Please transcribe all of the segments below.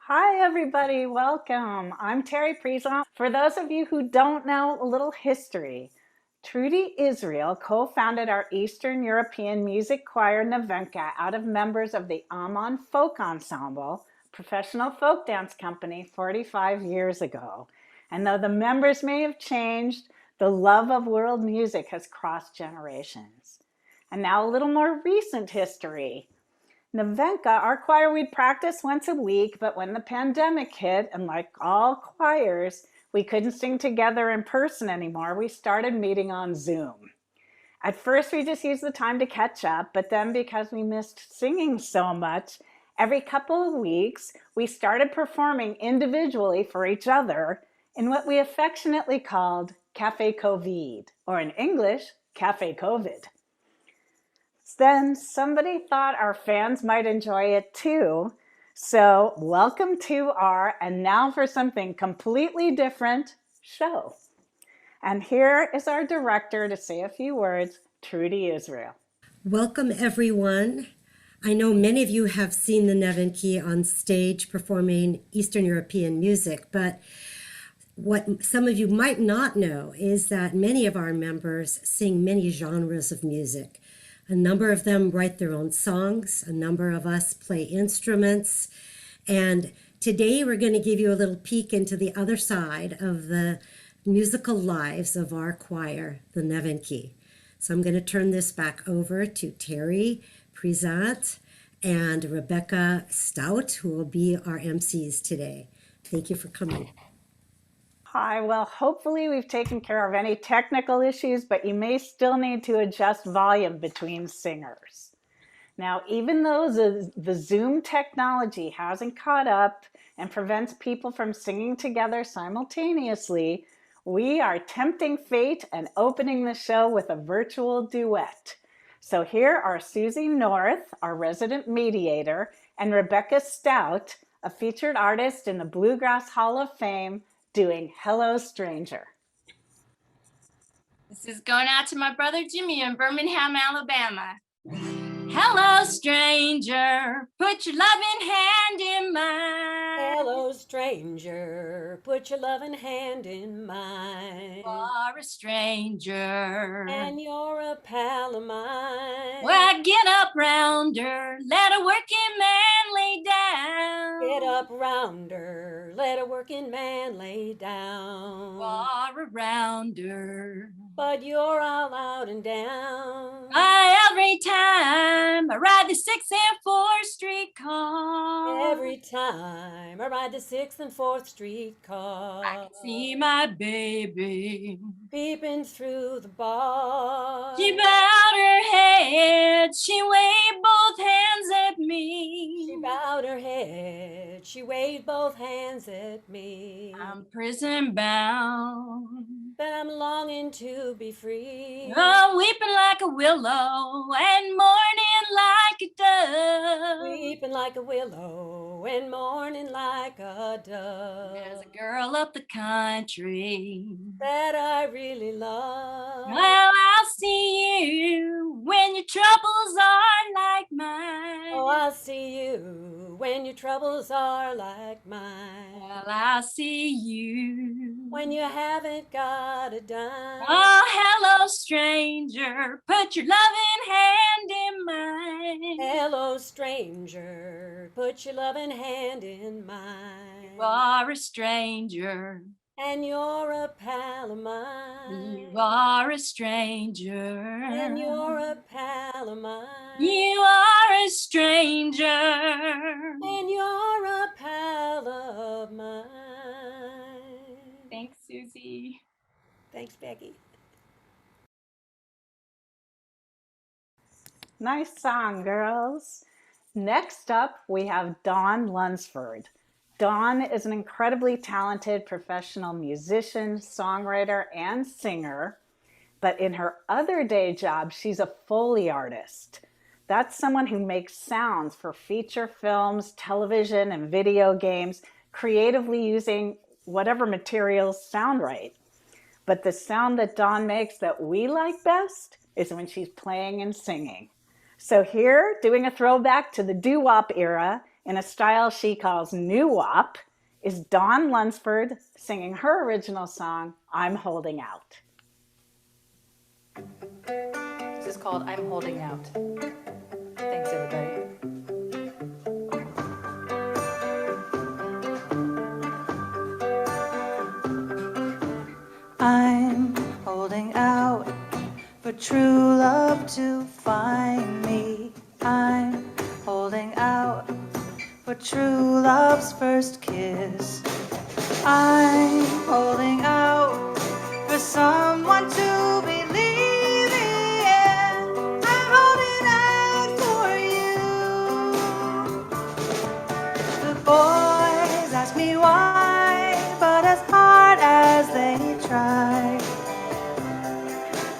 Hi, everybody. Welcome. I'm Terri Pris. For those of you who don't know a little history, Trudy Israel co-founded our Eastern European music choir Nevenka out of members of the Amman Folk Ensemble, professional folk dance company 45 years ago. And though the members may have changed, the love of world music has crossed generations. And now a little more recent history. Nevenka, our choir, we'd practice once a week, but when the pandemic hit, and like all choirs, we couldn't sing together in person anymore, we started meeting on Zoom. At first, we just used the time to catch up, but then because we missed singing so much, every couple of weeks, we started performing individually for each other in what we affectionately called Café COVID, or in English, Café COVID. Then somebody thought our fans might enjoy it too. So welcome to our, and now for something completely different, show. And here is our director to say a few words, Trudy Israel. Welcome, everyone. I know many of you have seen the Nevenka on stage performing Eastern European music, but what some of you might not know is that many of our members sing many genres of music. A number of them write their own songs. A number of us play instruments. And today we're going to give you a little peek into the other side of the musical lives of our choir, the Nevenka. So I'm going to turn this back over to Terri, Pris, and Rebecca Stout, who will be our MCs today. Thank you for coming. Hi, well, hopefully we've taken care of any technical issues, but you may still need to adjust volume between singers. Now, even though the Zoom technology hasn't caught up and prevents people from singing together simultaneously, we are tempting fate and opening the show with a virtual duet. So here are Susie North, our resident mediator, and Rebecca Stout, a featured artist in the Bluegrass Hall of Fame, doing Hello Stranger. This is going out to my brother Jimmy in Birmingham, Alabama. Hello, stranger, put your loving hand in mine. Hello, stranger, put your loving hand in mine. You are a stranger, and you're a pal of mine. Well, get up round her, let a working man lay down. Get up round her, let a working man lay down. You are around her, but you're all out and down. Every time I ride the 6th and 4th Street car. Every time I ride the 6th and 4th Street car. I can see my baby peeping through the bar. She bowed her head, she waved both hands at me. She bowed her head, she waved both hands at me. I'm prison bound, but I'm longing to be free. Oh, weeping like a willow and mourning like a dove. Weeping like a willow and mourning like a dove. There's a girl up the country that I really love. Well, I'll see you when your troubles are like mine. Oh, I'll see you when your troubles are like mine. Well, I'll see you when you haven't got a dime. Oh, hello, stranger, put your loving hand in mine. Hello, stranger, put your loving hand in mine. You are a stranger, and you're a pal of mine. You are a stranger, and you're a pal of mine. You are a stranger, and you're a pal of mine. Thanks, Susie. Thanks, Becky. Nice song, girls. Next up, we have Dawn Lunsford. Dawn is an incredibly talented professional musician, songwriter, and singer. But in her other day job, she's a Foley artist. That's someone who makes sounds for feature films, television, and video games, creatively using whatever materials sound right. But the sound that Dawn makes that we like best is when she's playing and singing. So here, doing a throwback to the doo-wop era, in a style she calls new-wop, is Dawn Lunsford singing her original song, I'm Holding Out. This is called I'm Holding Out. Thanks, everybody. I'm holding out for true love to find me. I'm holding out for true love's first kiss. I'm holding out for someone to believe in. I'm holding out for you. The boys ask me why, but as hard as they try,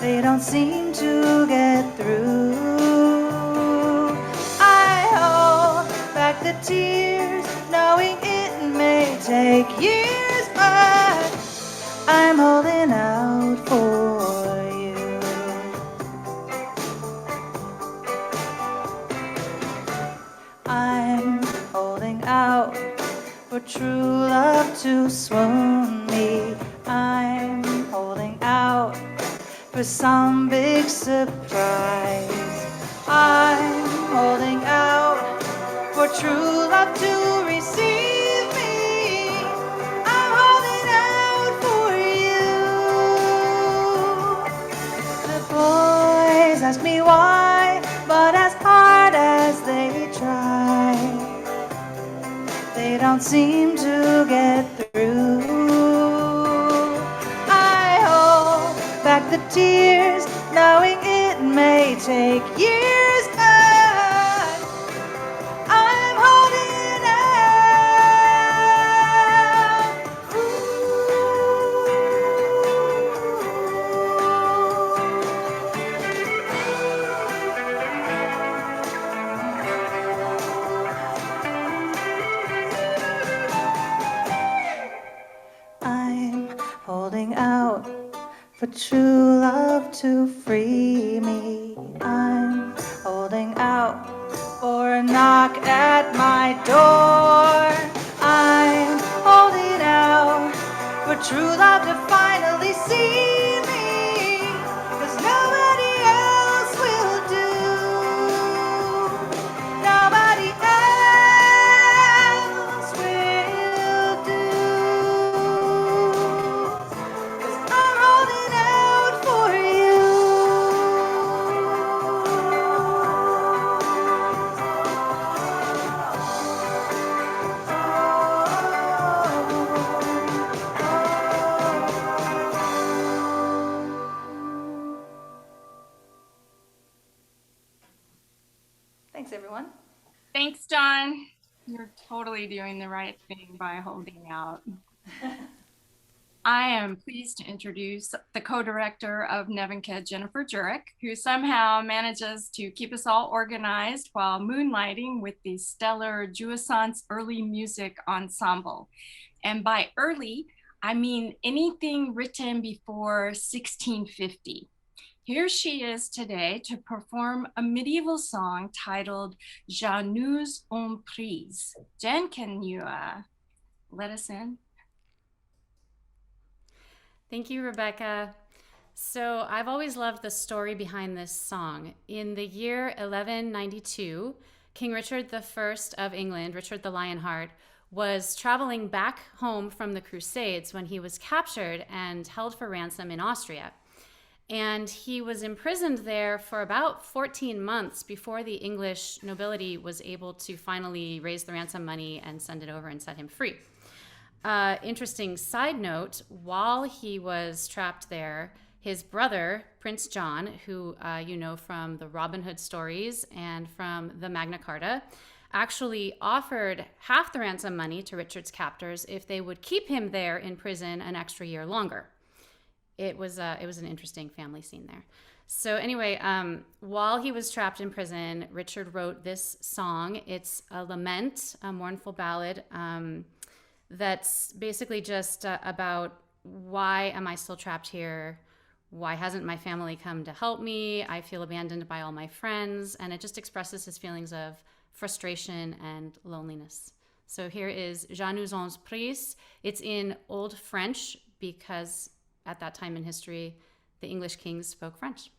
they don't seem to get through. I hold back the tears, knowing it may take years, but I'm holding out for you. I'm holding out for true love to swoon me. I'm holding out for some big surprise. I'm holding out for true love to receive me. I'm holding out for you. The boys ask me why, but as hard as they try, they don't seem to get through. I hold back the tears, knowing it may take years, but I'm holding out. I'm holding out for true love to free me. I'm holding out for a knock at my door. I'm holding out for true love to finally see me, 'cause nobody else will do. Nobody else will do. 'Cause I'm holding out for you. Thanks, everyone. Thanks, Dawn. You're totally doing the right thing by holding out. I am pleased to introduce the co-director of Nevenka, Jennifer Jurek, who somehow manages to keep us all organized while moonlighting with the stellar Jouissance Early Music Ensemble. And by early, I mean anything written before 1650. Here she is today to perform a medieval song titled Janus en Prise. Jen, can you let us in? Thank you, Rebecca. So I've always loved the story behind this song. In the year 1192, King Richard I of England, Richard the Lionheart, was traveling back home from the Crusades when he was captured and held for ransom in Austria. And he was imprisoned there for about 14 months before the English nobility was able to finally raise the ransom money and send it over and set him free. Interesting side note, while he was trapped there, his brother, Prince John, who you know from the Robin Hood stories and from the Magna Carta, actually offered half the ransom money to Richard's captors if they would keep him there in prison an extra year longer. It was an interesting family scene there. So anyway, while he was trapped in prison, Richard wrote this song. It's a lament, a mournful ballad that's basically just about why am I still trapped here? Why hasn't my family come to help me? I feel abandoned by all my friends. And it just expresses his feelings of frustration and loneliness. So here is Je nous en prie. It's in Old French because at that time in history, the English kings spoke French.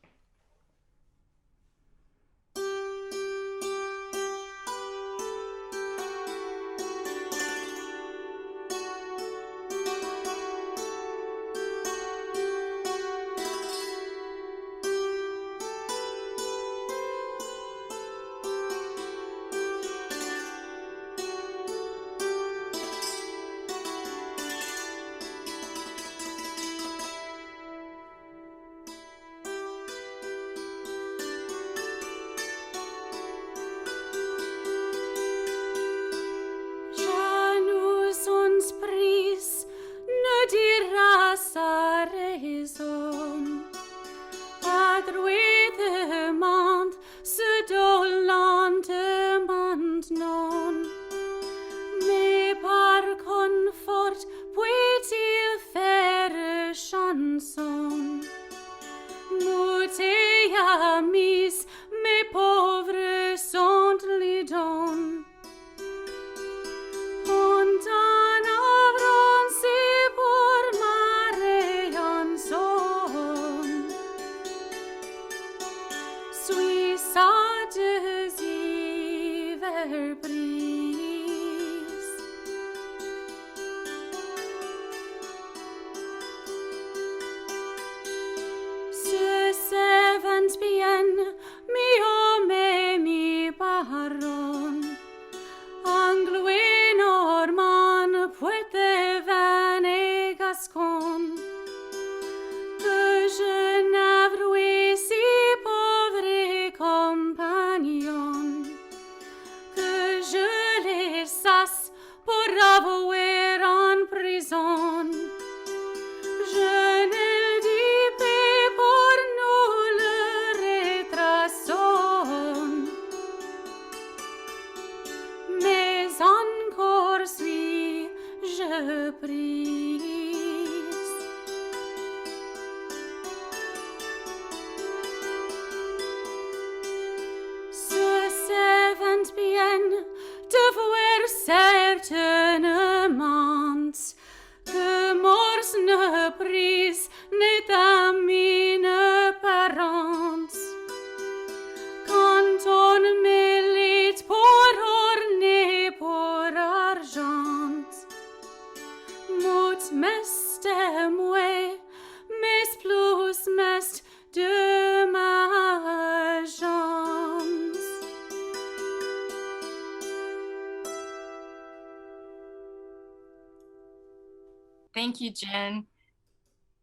Thank you, Jen.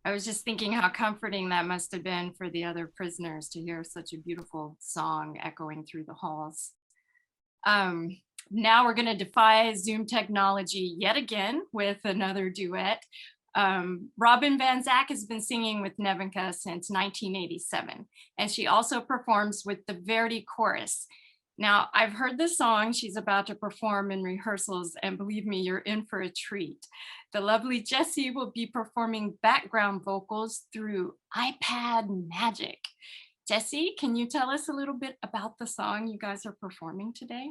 I was just thinking how comforting that must have been for the other prisoners to hear such a beautiful song echoing through the halls. Now we're going to defy Zoom technology yet again with another duet. Robin Van Zak has been singing with Nevenka since 1987, and she also performs with the Verdi Chorus. Now, I've heard the song she's about to perform in rehearsals, and believe me, you're in for a treat. The lovely Jessie will be performing background vocals through iPad magic. Jessie, can you tell us a little bit about the song you guys are performing today?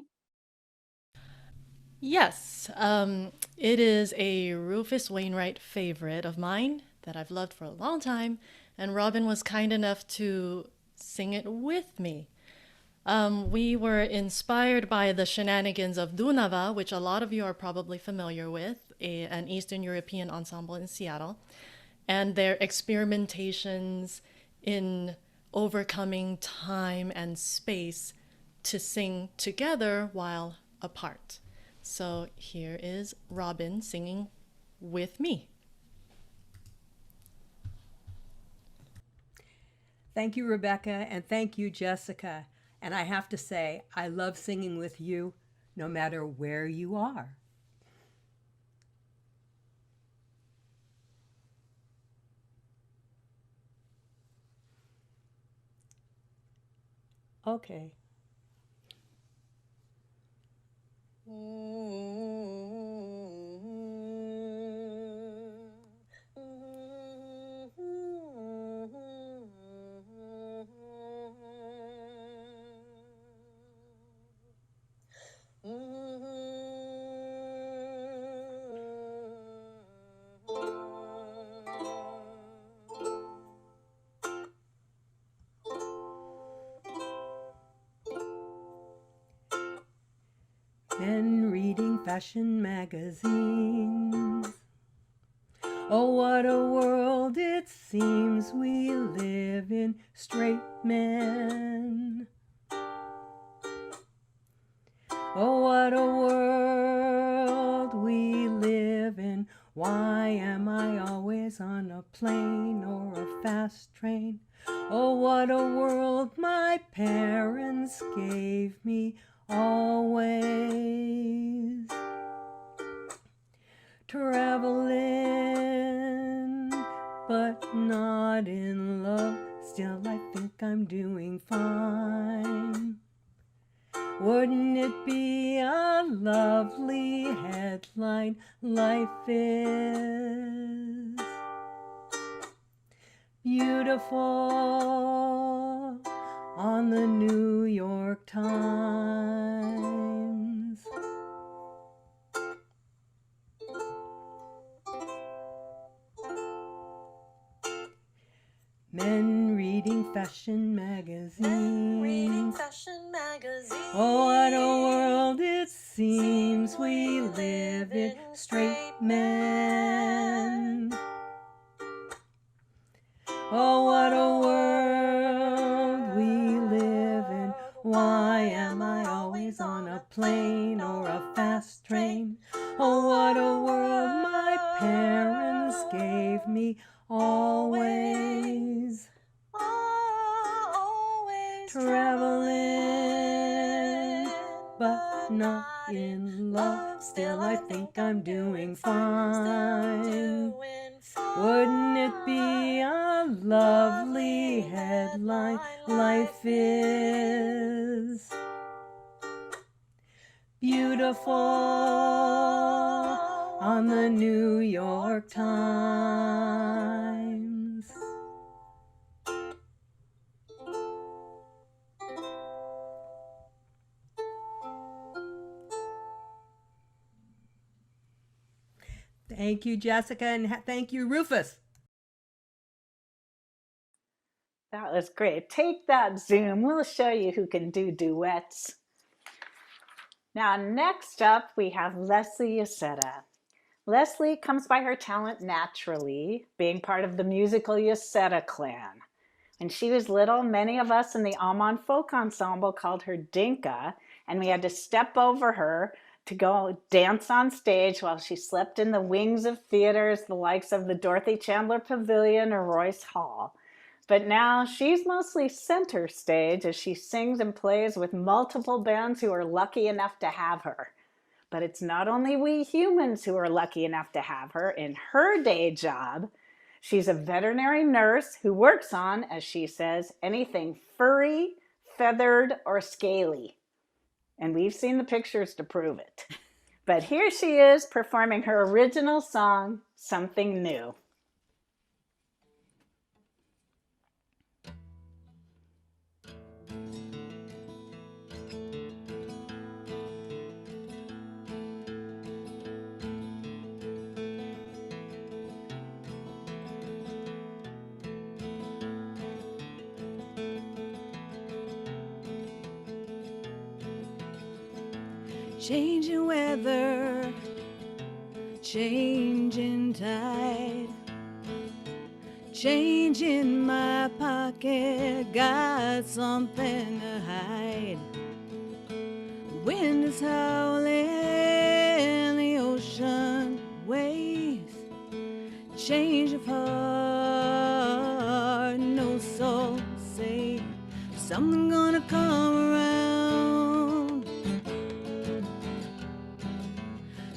Yes, it is a Rufus Wainwright favorite of mine that I've loved for a long time, and Robin was kind enough to sing it with me. We were inspired by the shenanigans of Dunava, which a lot of you are probably familiar with, an Eastern European ensemble in Seattle, and their experimentations in overcoming time and space to sing together while apart. So here is Robin singing with me. Thank you, Rebecca, and thank you, Jessica. And I have to say, I love singing with you no matter where you are. Okay. Men reading fashion magazines. Oh, what a world it seems we live in, straight men. Oh, what a world we live in. Why am I always on a plane or a fast train? Oh, what a world my parents gave me always. Traveling, but not in love. Still, I think I'm doing fine. Wouldn't it be a lovely headline? Life is beautiful on the New York Times. Men reading fashion magazines. Men reading fashion magazines. Oh, what a world it seems we live in, straight men. Oh, what a world we live in. Why am I always on a plane or a fast train? Oh, what a world my parents gave me always. Traveling, but not in love. Still, I think I'm doing fine. Wouldn't it be a lovely headline? Life is beautiful on the New York Times. Thank you, Jessica, and thank you, Rufus. That was great. Take that, Zoom. We'll show you who can do duets. Now, next up, we have Leslie Yesetta. Leslie comes by her talent naturally, being part of the musical Yesetta clan. When she was little, many of us in the Amman Folk Ensemble called her Dinka, and we had to step over her to go dance on stage while she slept in the wings of theaters, the likes of the Dorothy Chandler Pavilion or Royce Hall. But now she's mostly center stage as she sings and plays with multiple bands who are lucky enough to have her. But it's not only we humans who are lucky enough to have her. In her day job, she's a veterinary nurse who works on, as she says, anything furry, feathered, or scaly. And we've seen the pictures to prove it. But here she is performing her original song, Something New. Changing weather, changing tide, changing my pocket, got something to hide. Wind is howling, the ocean waves, change of heart, no soul safe. Something gonna come around.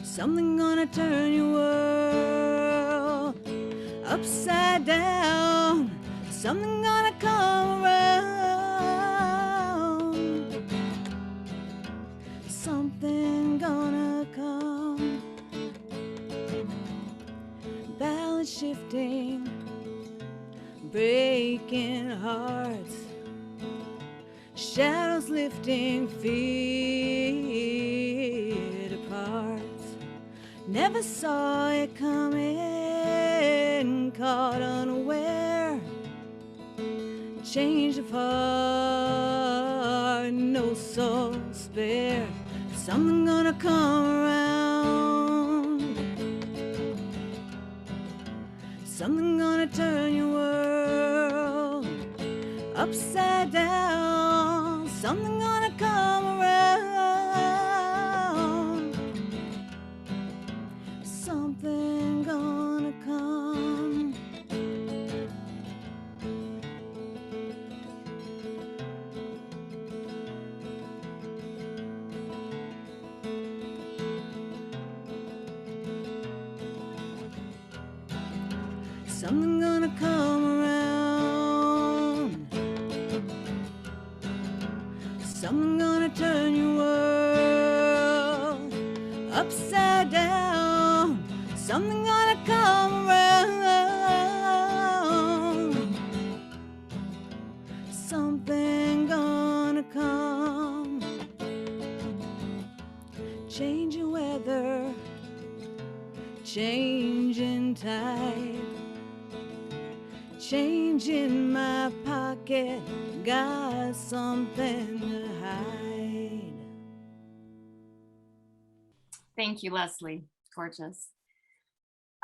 Something gonna turn your world upside down. Something gonna come around. Something gonna come. Balance shifting, breaking hearts. Shadows lifting, feet apart. Never saw it coming, caught unaware. Change of heart, no soul spare. something gonna come around, something gonna turn your world upside down, something gonna come around, something gonna come. Something gonna come around, something gonna turn your world upside down, something gonna come around, something gonna come. Changing weather, changing tide, change in my pocket, got something to hide. Thank you, Leslie. Gorgeous.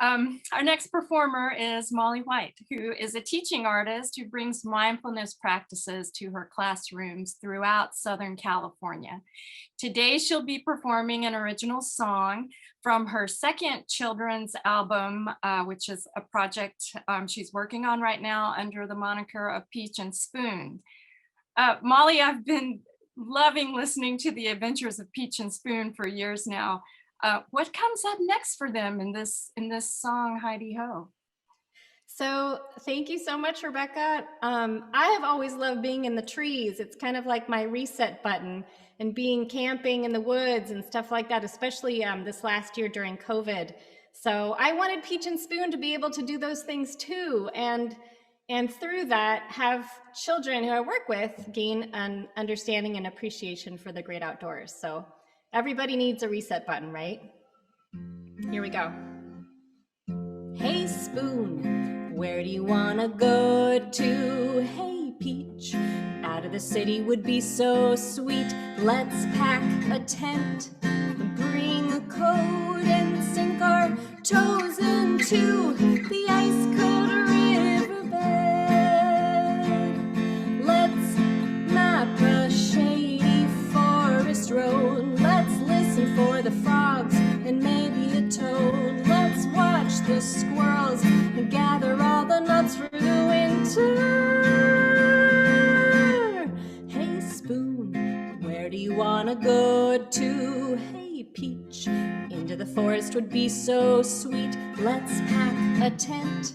Our next performer is Molly White, who is a teaching artist who brings mindfulness practices to her classrooms throughout Southern California. Today, she'll be performing an original song from her second children's album, which is a project she's working on right now under the moniker of Peach and Spoon. Molly, I've been loving listening to the adventures of Peach and Spoon for years now. What comes up next for them in this song, Hodie Ho? So thank you so much, Rebecca. I have always loved being in the trees. It's kind of like my reset button, and being camping in the woods and stuff like that, especially this last year during COVID. So I wanted Peach and Spoon to be able to do those things too. And through that, have children who I work with gain an understanding and appreciation for the great outdoors. So everybody needs a reset button, right? Here we go. Hey, Spoon, where do you wanna go to? Hey, Peach, out of the city would be so sweet. Let's pack a tent, bring a coat, and sink our toes into the ice-cold riverbed. Let's map a shady forest road. Let's listen for the frogs and maybe a toad. Let's watch the squirrels and gather all the nuts for the winter. Hey, Spoon, where do you wanna go to? Hey, Peach, into the forest would be so sweet. Let's pack a tent,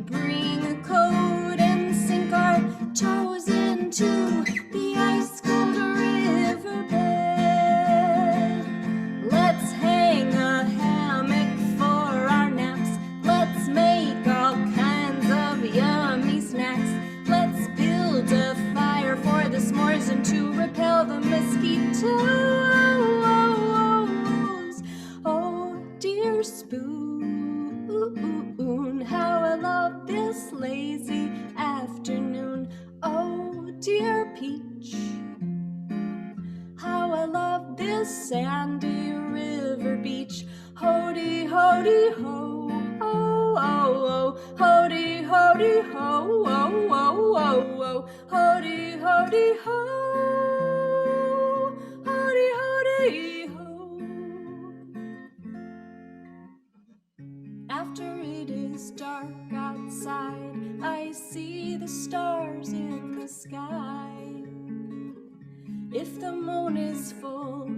bring a coat, and sink our toes into the ice-cold riverbed. Let's hang a hammock for our naps. Let's make all kinds of yummy snacks. Let's build a fire for the s'mores and to repel the mosquitoes. Oh, dear Spoon, how I love this lazy afternoon. Oh, dear Peach, how I love this sandy river beach. Hodie, hodie, ho, oh, oh, oh. Hodie, hodie, ho, oh, oh, oh, oh. Hodie, hodie, ho. Hodie, hodie, ho. After it is dark outside, I see the stars in the sky. If the moon is full,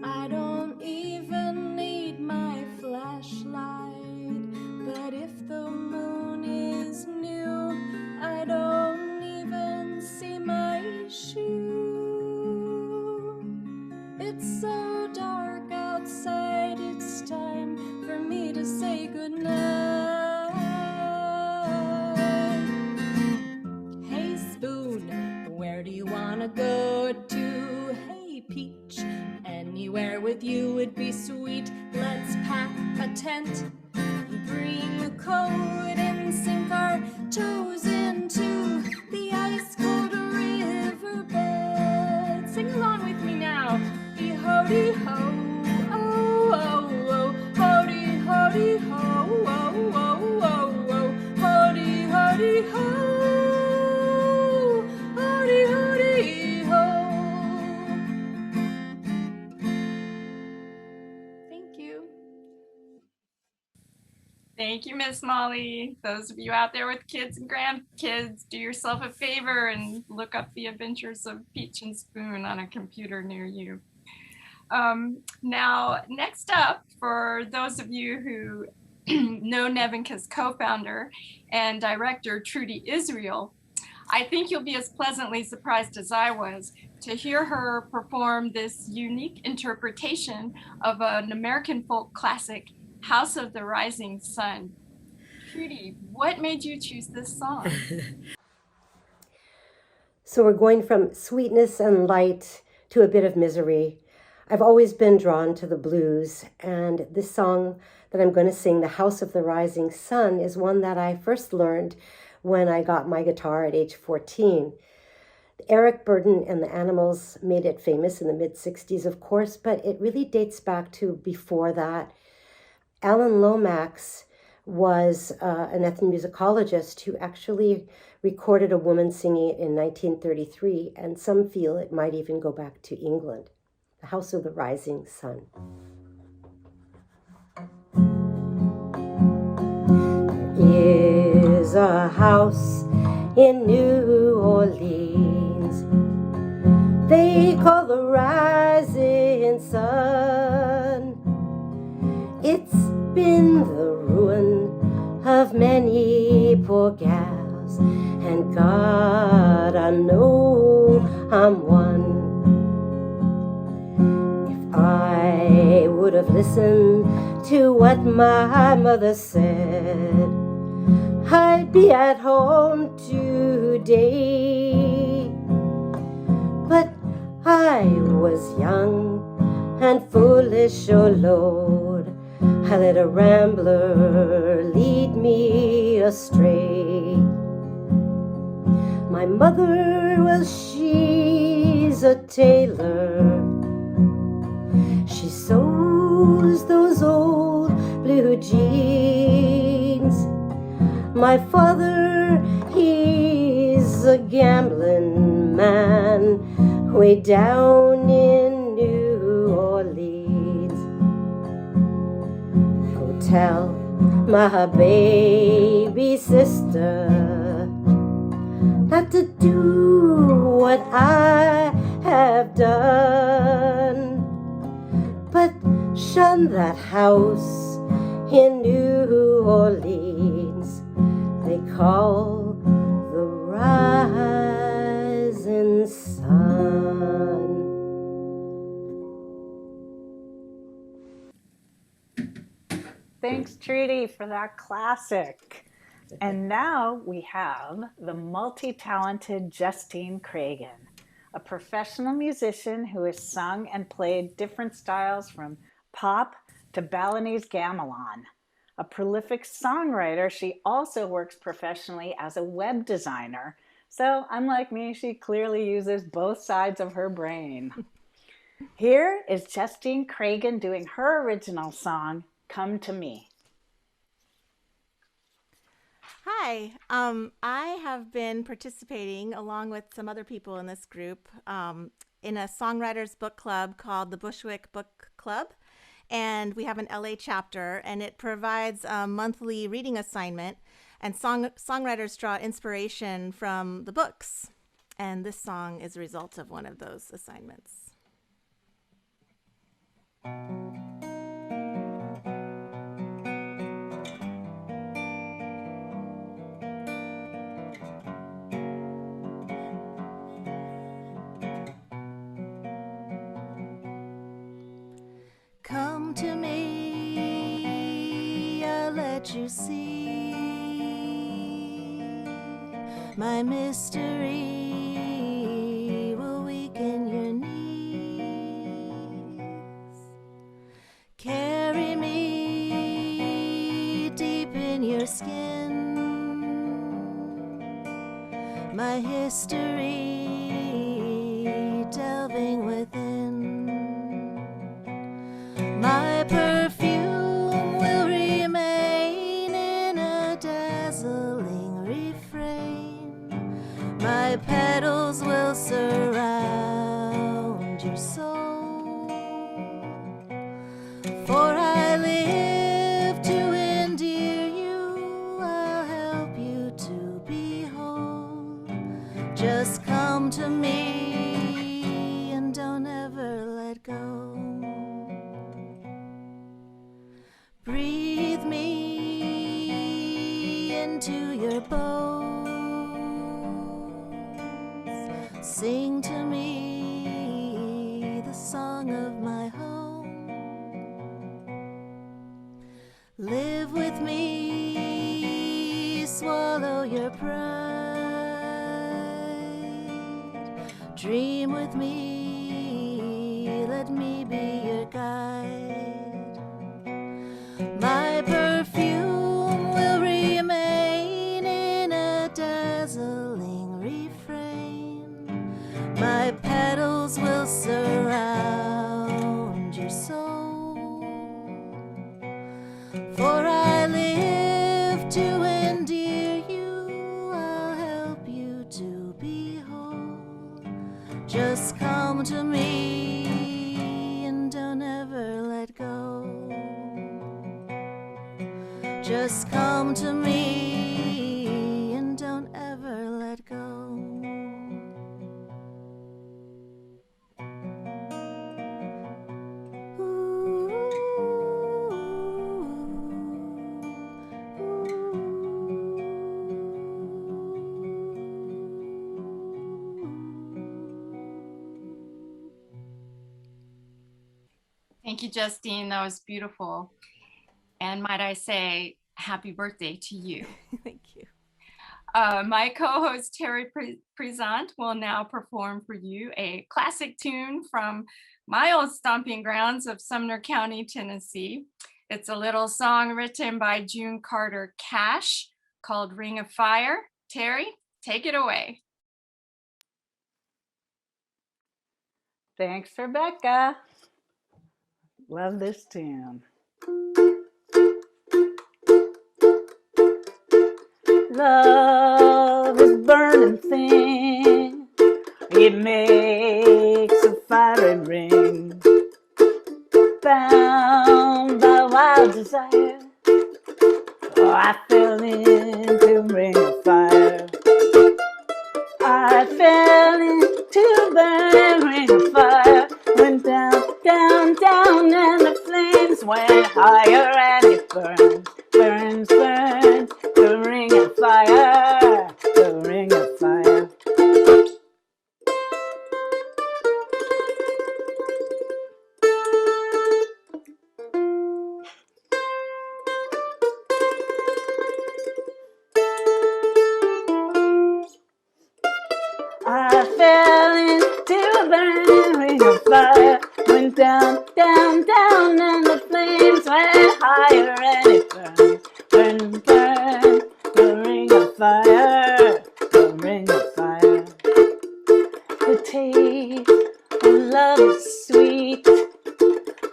I don't even need my flashlight. But if the moon is new, I don't even see my shoe. It's so dark outside, it's time for me to say goodnight. Hey, Spoon, where do you wanna go to? Hey, Peach, anywhere with you Thank you, Miss Molly. Those of you out there with kids and grandkids, do yourself a favor and look up The Adventures of Peach and Spoon on a computer near you. Now, next up, for those of you who know Nevenka's co-founder and director, Trudy Israel, I think you'll be as pleasantly surprised as I was to hear her perform this unique interpretation of an American folk classic, House of the Rising Sun. Trudy, what made you choose this song? So we're going from sweetness and light to a bit of misery. I've always been drawn to the blues, and this song that I'm going to sing, The House of the Rising Sun, is one that I first learned when I got my guitar at age 14. Eric Burdon and the Animals made it famous in the mid-60s, of course, but it really dates back to before that. Alan Lomax was an ethnomusicologist who actually recorded a woman singing it in 1933, and some feel it might even go back to England. The House of the Rising Sun. There is a house in New Orleans they call the Rising Sun. It's been the ruin of many poor gals, and God, I know I'm one. I would have listened to what my mother said, I'd be at home today. But I was young and foolish, oh Lord, I let a rambler lead me astray. My mother, well, she's a tailor. She sews those old blue jeans. My father, he's a gambling man way down in New Orleans. Go tell my baby sister not to do what I have done, but shun that house in New Orleans they call the Rising Sun. Thanks, Trudy, for that classic. And now we have the multi-talented Justine Cragen, a professional musician who has sung and played different styles from pop to Balinese gamelan. A prolific songwriter, she also works professionally as a web designer. So unlike me, she clearly uses both sides of her brain. Here is Justine Cragen doing her original song, Come to Me. Hi, I have been participating along with some other people in this group in a songwriters book club called the Bushwick Book Club. And we have an LA chapter, and it provides a monthly reading assignment, and songwriters draw inspiration from the books. And this song is a result of one of those assignments. Come to me, I'll let you see my mystery will weaken your knees. Carry me deep in your skin, my history delving within. My perfume will remain in a dazzling refrain. My petals will surround your soul. For I live to endear Just come to me and don't ever let go. Breathe me into your bones. Sing to me the song of my home. Live with me, swallow your pride. Dream with me, let me be your guide. My perfume will remain in a dazzling refrain. My petals will surround your soul. For I live to endear you, I'll help you to be whole. Just come to me and don't ever let go. Just come to me and don't ever let go. Thank you, Justine. That was beautiful. And might I say, happy birthday to you. Thank you. My co-host Terri Present will now perform for you a classic tune from my old stomping grounds of Sumner County, Tennessee. It's a little song written by June Carter Cash called Ring of Fire. Terri, take it away. Thanks, Rebecca. Love this tune. Love is burning thing. It makes a fiery ring. Bound by wild desire. Oh, I fell into a ring of fire. I fell into a burning ring of fire. Went down, down, down, and the flames went higher, and it burns, burns, burns. The ring of fire, the ring of fire. I fell into a burning ring of fire. Went down, down, down, and the flames went higher, and it burned, burned, burned. The ring of fire, the ring of fire. The taste of love is sweet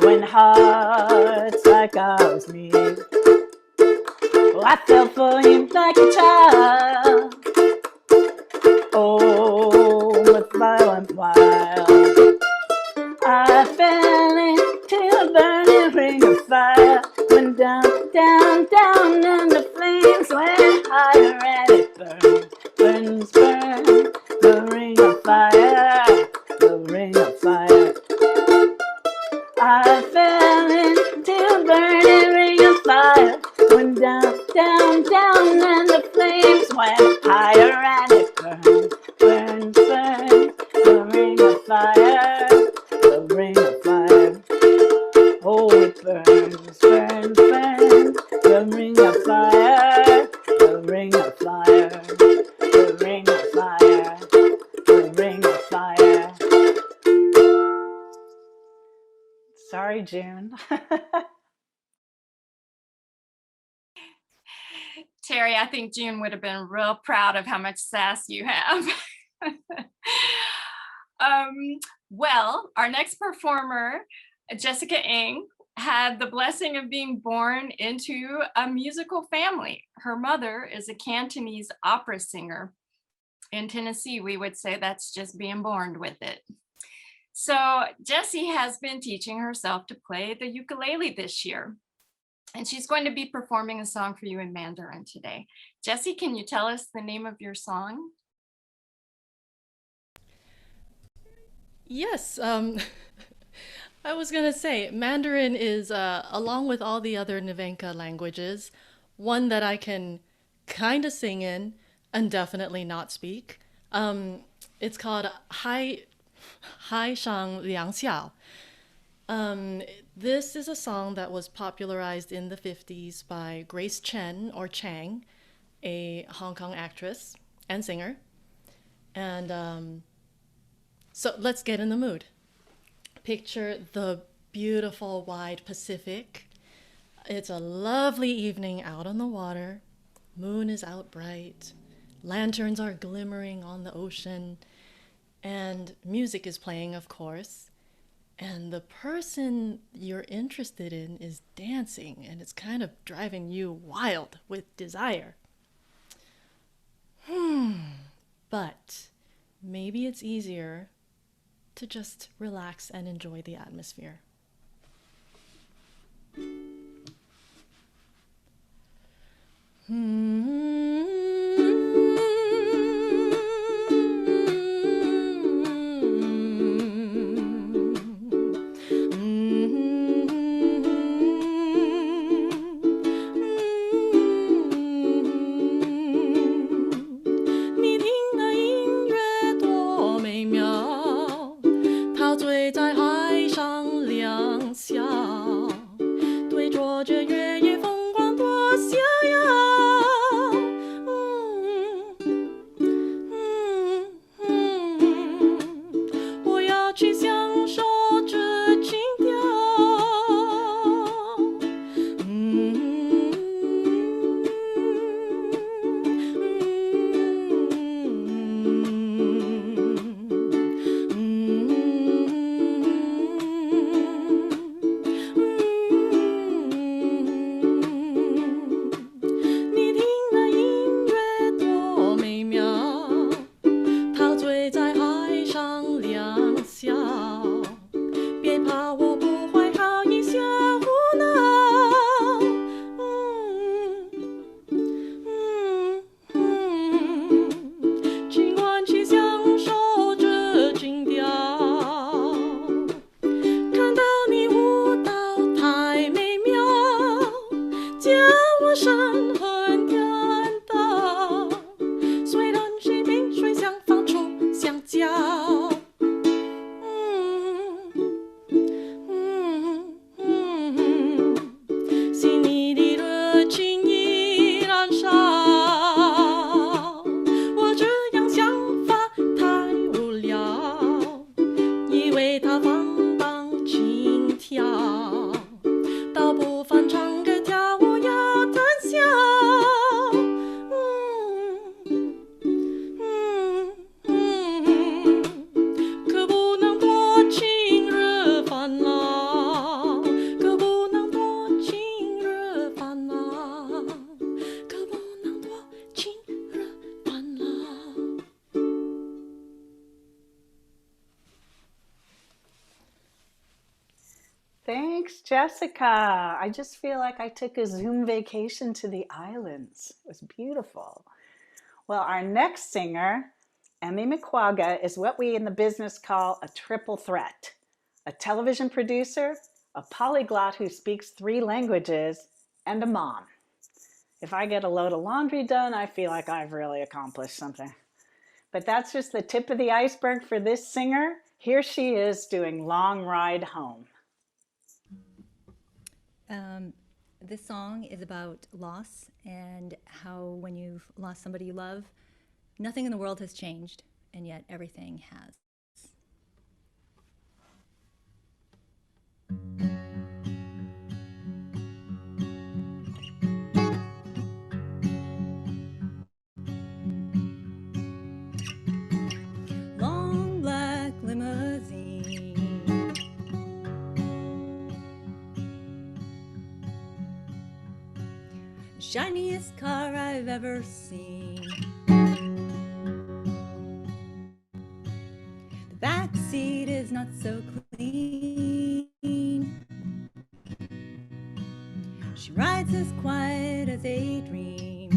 when hearts like ours meet. Oh, I fell for you like a child. Oh, but violent wild. I fell into a burning ring of fire. Went down, down, down, and the flames went higher, and it burned, burns, burns. The ring of fire, the ring of fire. I fell into a burning ring of fire. Went down, down, down, and the flames went higher, and it burned, burned, burned. The ring of fire, the ring of fire. Oh, it burns, burns, burns. The ring of fire, the ring of fire, the ring of fire, the ring of fire. Sorry, June. Terri, I think June would have been real proud of how much sass you have. Well, our next performer, Jessica Ng, had the blessing of being born into a musical family. Her mother is a Cantonese opera singer. In Tennessee, we would say that's just being born with it. So Jessie has been teaching herself to play the ukulele this year. And she's going to be performing a song for you in Mandarin today. Jessie, can you tell us the name of your song? Yes, I was gonna say Mandarin is, along with all the other Nevenka languages, one that I can kind of sing in and definitely not speak. It's called Shang Liang Xiao. Um, this is a song that was popularized in the 50s by Grace Chen or Chang, a Hong Kong actress and singer. And so let's get in the mood. Picture the beautiful wide Pacific. It's a lovely evening out on the water. Moon is out bright. Lanterns are glimmering on the ocean. And music is playing, of course. And the person you're interested in is dancing, and it's kind of driving you wild with desire. But maybe it's easier to just relax and enjoy the atmosphere. Thanks, Jessica. I just feel like I took a Zoom vacation to the islands. It was beautiful. Well, our next singer, Emmy McQuagga, is what we in the business call a triple threat: a television producer, a polyglot who speaks 3 languages, and a mom. If I get a load of laundry done, I feel like I've really accomplished something. But that's just the tip of the iceberg for this singer. Here she is doing Long Ride Home. This song is about loss and how when you've lost somebody you love, nothing in the world has changed, and yet everything has. Long black limousine, shiniest car I've ever seen. The back seat is not so clean. She rides as quiet as a dream.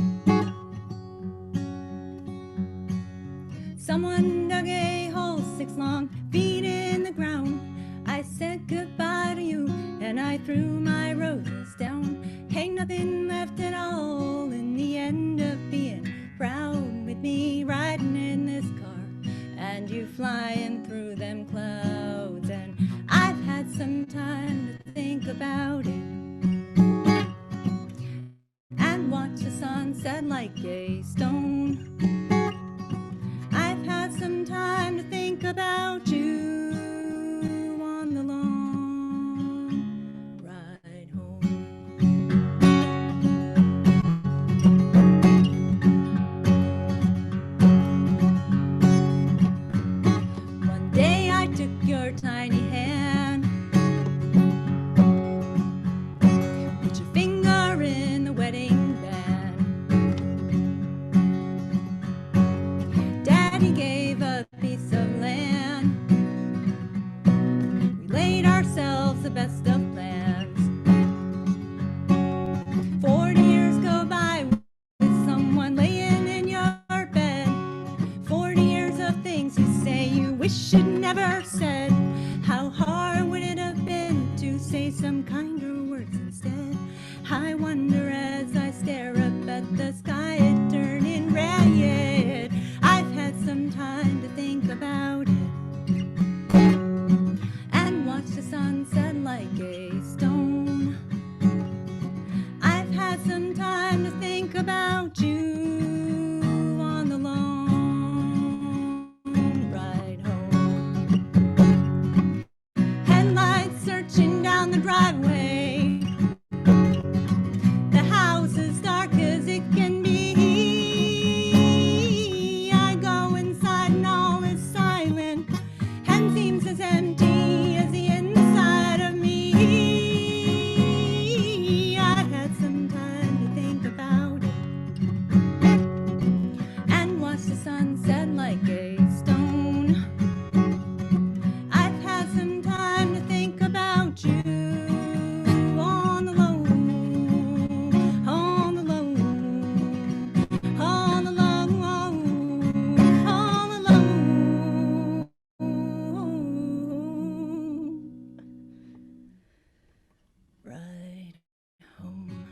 Someone dug a hole 6 long feet in the ground. I said goodbye to you and I threw my roses down. Ain't nothing left at all in the end of being proud with me riding in this car and you flying through them clouds. And I've had some time to think about it and watch the sunset like a stone. I've had some time to think about you on the long ride home. One day I took your tiny hand, put your finger in the wedding band. Daddy gave a piece of land. We laid ourselves the best of plans. 40 years go by with someone laying in your bed. 40 years of things you say you wish you'd never said. How hard would it have been to say some kinder words instead? I wonder as I stare up at the sky it turning red. I've had some time to think about it and watch the sunset like a stone. I've had some time to think about you on the long ride home. Headlights searching down the driveway. The house is dark as it can be. I go inside and all is silent and seems as empty as the inside of me. I had some time to think about it and watch the sunset like a stone. I've had some time to think about you on the low, on the low, on the low, on the low. Ride home.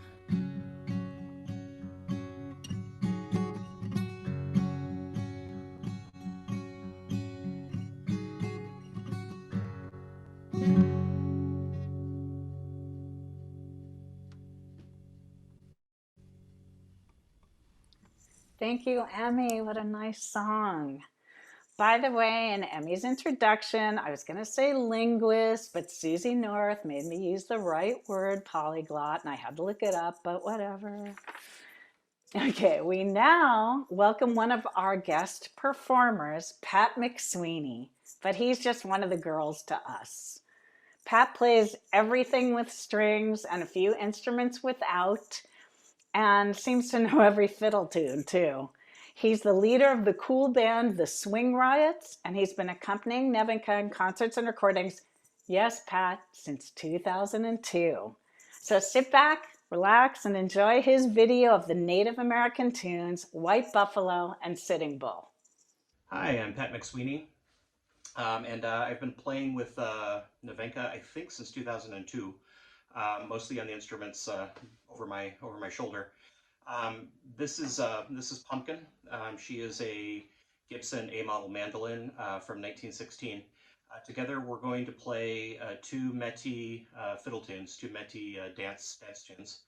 Thank you, Emmy. What a nice song. By the way, in Emmy's introduction, I was going to say linguist, but Susie North made me use the right word, polyglot, and I had to look it up, but whatever. Okay, we now welcome one of our guest performers, Pat McSweeney, but he's just one of the girls to us. Pat plays everything with strings and a few instruments without, and seems to know every fiddle tune too. He's the leader of the cool band, the Swing Riots, and he's been accompanying Nevenka in concerts and recordings, yes, Pat, since 2002. So sit back, relax, and enjoy his video of the Native American tunes, White Buffalo and Sitting Bull. Hi, I'm Pat McSweeney, and I've been playing with Nevenka, I think, since 2002, mostly on the instruments over my shoulder. This is Pumpkin. She is a Gibson A model mandolin from 1916. Together, we're going to play two Métis fiddle tunes, two Métis dance tunes,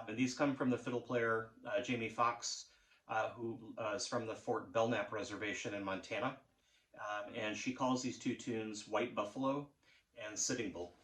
and these come from the fiddle player Jamie Fox, who is from the Fort Belknap Reservation in Montana, and she calls these two tunes White Buffalo and Sitting Bull.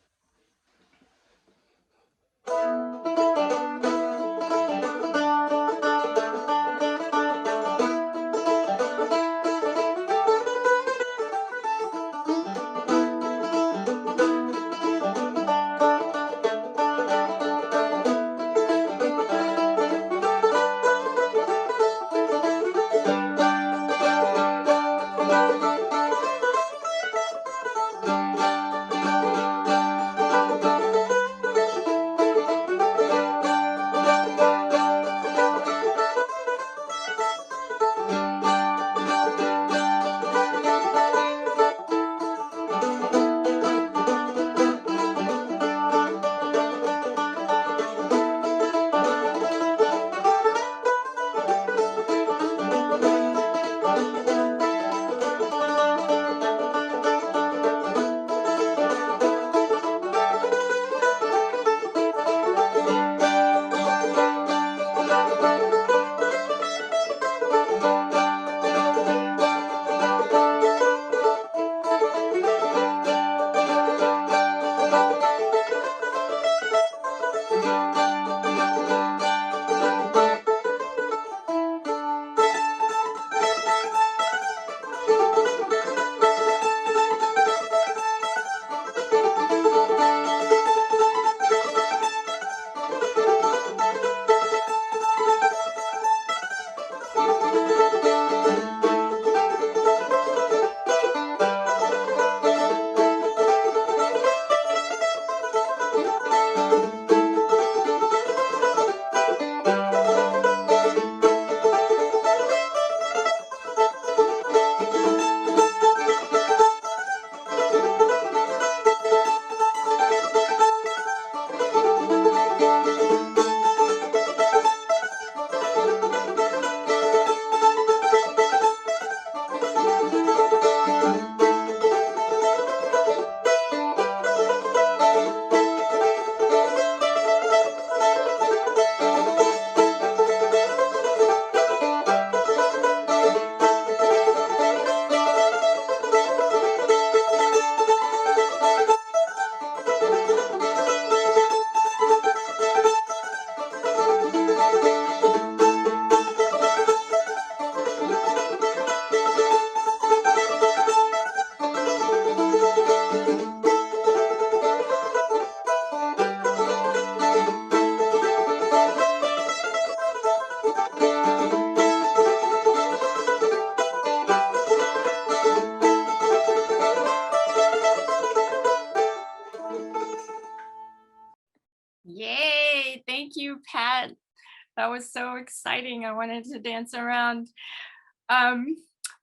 That was so exciting. I wanted to dance around.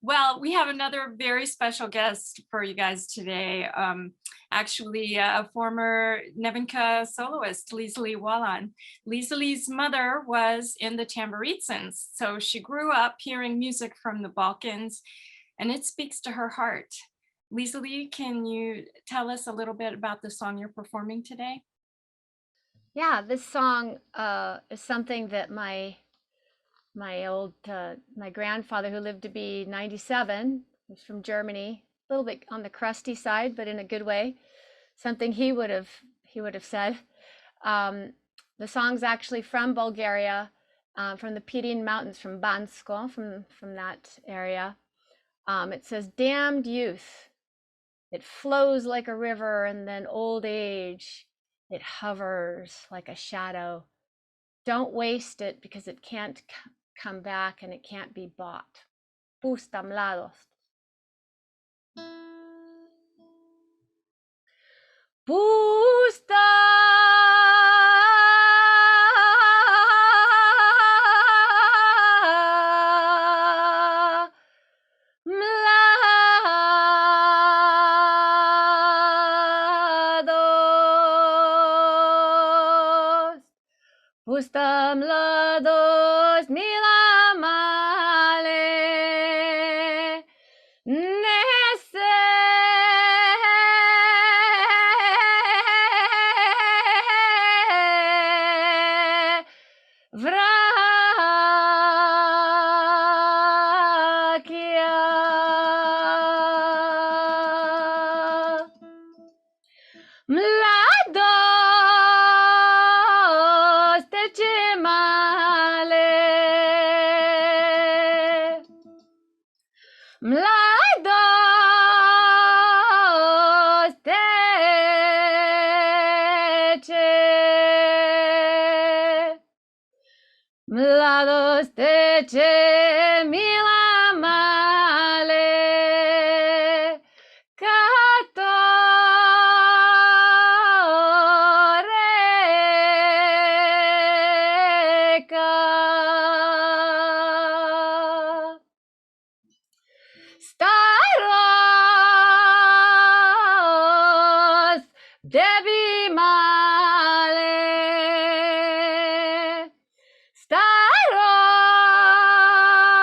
Well, we have another very special guest for you guys today. Actually, a former Nevenka soloist, Liseli. Liseli's mother was in the Tamburitsins, so she grew up hearing music from the Balkans, and it speaks to her heart. Liseli, can you tell us a little bit about the song you're performing today? Yeah, this song is something that my grandfather, who lived to be 97, was from Germany, a little bit on the crusty side, but in a good way. Something he would have said. The song's actually from Bulgaria, from the Pirin Mountains, from Bansko, from that area. It says, "Damned youth, it flows like a river, and then old age, it hovers like a shadow. Don't waste it, because it can't come back and it can't be bought. Pusta, Mladost." Pusta, Mladost, Pusta, Mladost, Mila male, nese vrakia. Mladost, tecemale. Mladost, tece. Mladost, tece, mila male. Staros, Debbie male.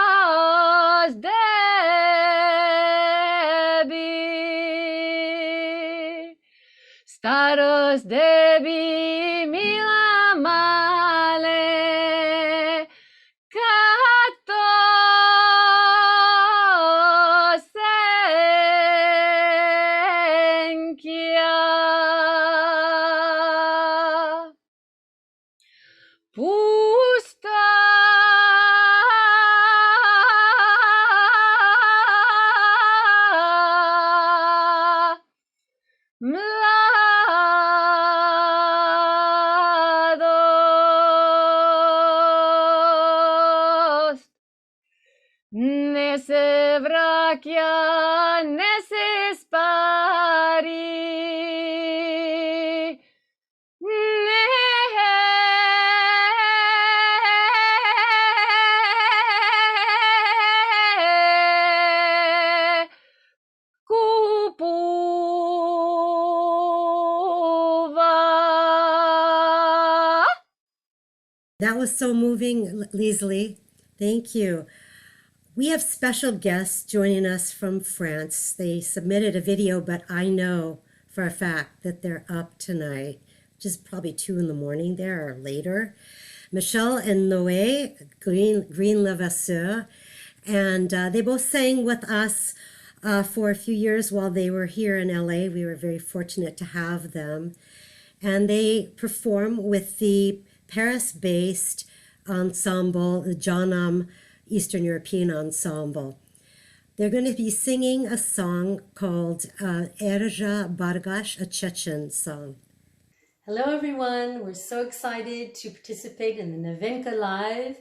Staros, Debbie. Staros, Debbie, mila male. Kato senkia. Pusta, Mladost, nese vrakia, nese spari. That was so moving, Liseli. Thank you. We have special guests joining us from France. They submitted a video, but I know for a fact that they're up tonight, which is probably 2 in the morning there or later. Michelle and Noé Green Levasseur, and they both sang with us for a few years while they were here in LA. We were very fortunate to have them. And they perform with the Paris-based ensemble, the Janam Eastern European Ensemble. They're going to be singing a song called Erzha Bargash, a Chechen song. Hello everyone, we're so excited to participate in the Nevenka Live,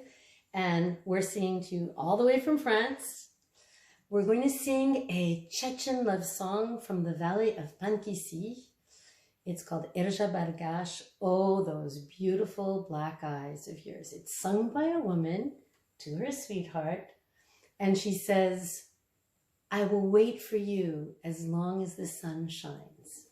and we're singing to you all the way from France. We're going to sing a Chechen love song from the valley of Pankisi. It's called Erzha Bargash. Oh, those beautiful black eyes of yours. It's sung by a woman to her sweetheart. And she says, I will wait for you as long as the sun shines.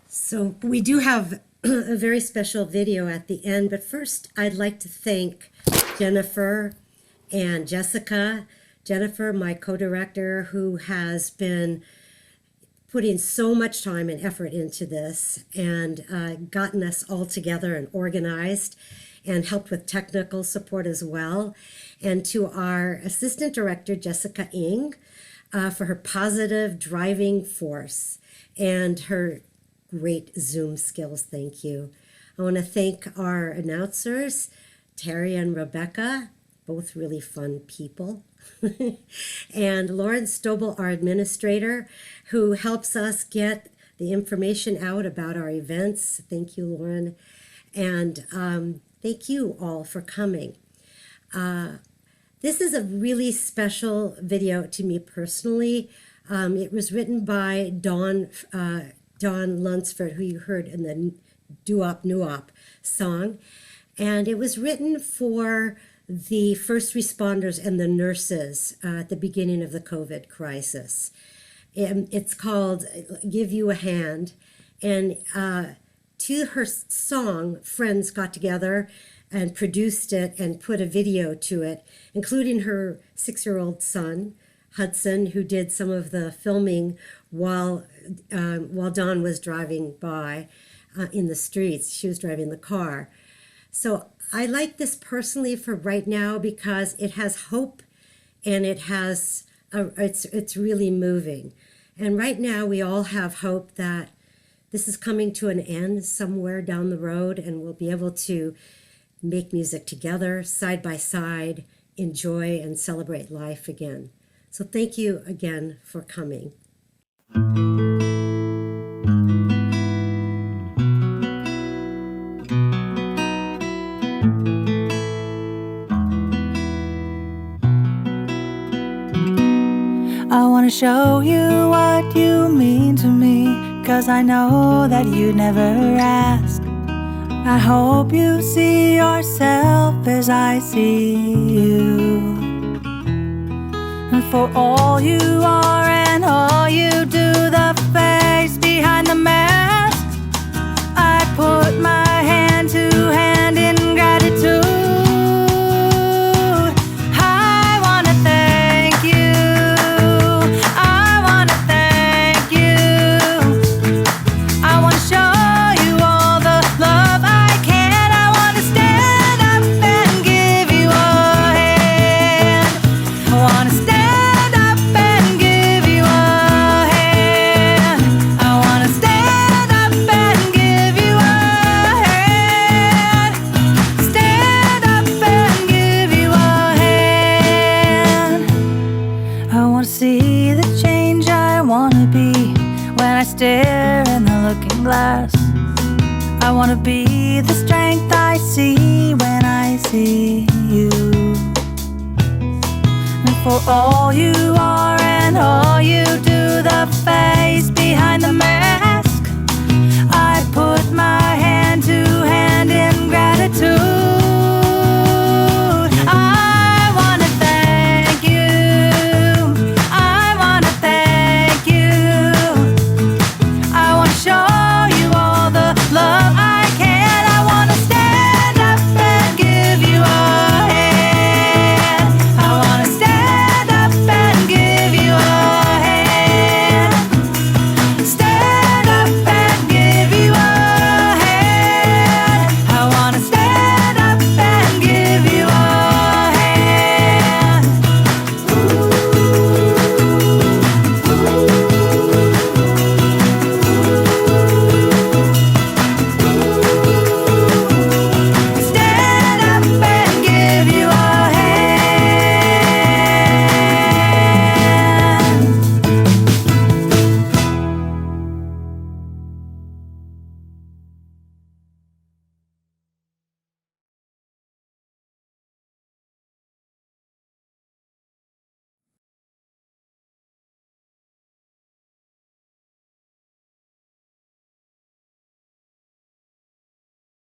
So we do have a very special video at the end, but first I'd like to thank Jennifer and Jessica. Jennifer, my co-director, who has been putting so much time and effort into this and gotten us all together and organized and helped with technical support as well. And to our assistant director, Jessica Ng, for her positive driving force and her great Zoom skills. Thank you. I want to thank our announcers, Terri and Rebecca, both really fun people. And Lauren Stobel, our administrator, who helps us get the information out about our events. Thank you, Lauren. And thank you all for coming. This is a really special video to me personally. It was written by Dawn Lunsford, who you heard in the Doo-Wop Noo-Wop song. And it was written for the first responders and the nurses at the beginning of the COVID crisis. It's called Give You a Hand. And to her song, friends got together and produced it and put a video to it, including her 6-year-old son, Hudson, who did some of the filming while Dawn was driving by in the streets. She was driving the car. So I like this personally for right now because it has hope and it has it's really moving. And right now we all have hope that this is coming to an end somewhere down the road and we'll be able to make music together, side by side, enjoy and celebrate life again. So thank you again for coming. I want to show you what you mean to me, 'cause I know that you never ask. I hope you see yourself as I see you. And for all you are and all you do, the face behind the mask, I put my hand to hand in gratitude. in the looking glass. I wanna be the strength I see when I see you. And for all you are and all you do, the face behind the mask,